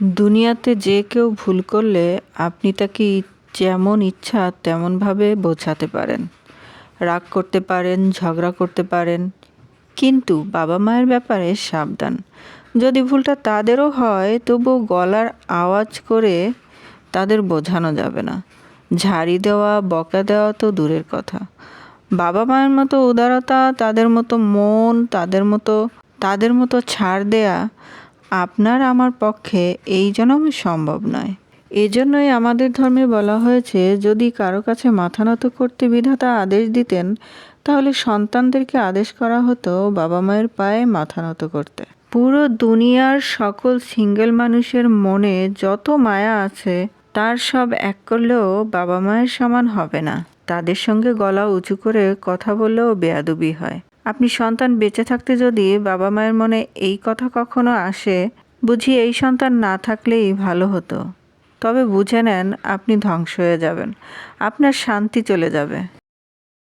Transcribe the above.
দুনিয়াতে যে কেউ ভুল করলে আপনি তাকে যেমন ইচ্ছা তেমনভাবে বোঝাতে পারেন, রাগ করতে পারেন, ঝগড়া করতে পারেন, কিন্তু বাবা মায়ের ব্যাপারে সাবধান। যদি ভুলটা তাদেরও হয় তবু গলার আওয়াজ করে তাদের বোঝানো যাবে না। ঝাড়ি দেওয়া, বকা দেওয়া তো দূরের কথা, বাবা মায়ের মতো উদারতা, তাদের মতো মন, তাদের মতো ছাড় দেয়া আপনার আমার পক্ষে এই জন্মে সম্ভব নয়। এজন্যই আমাদের ধর্মে বলা হয়েছে, যদি কারো কাছে মাথা নত করতে বিধাতা আদেশ দিতেন, তাহলে সন্তানদেরকে আদেশ করা হতো বাবা মায়ের পায়ে মাথা নত করতে। পুরো দুনিয়ার সকল সিঙ্গেল মানুষের মনে যত মায়া আছে তার সব এক করলেও বাবা মায়ের সমান হবে না। তাদের সঙ্গে গলা উঁচু করে কথা বললেও বেয়াদবি হয়। আপনি সন্তান বেঁচে থাকতে যদি বাবা মায়ের মনে এই কথা কখনো আসে, বুঝি এই সন্তান না থাকলেই ভালো হতো, তবে বুঝে নেন আপনি ধ্বংস হয়ে যাবেন, আপনার শান্তি চলে যাবে।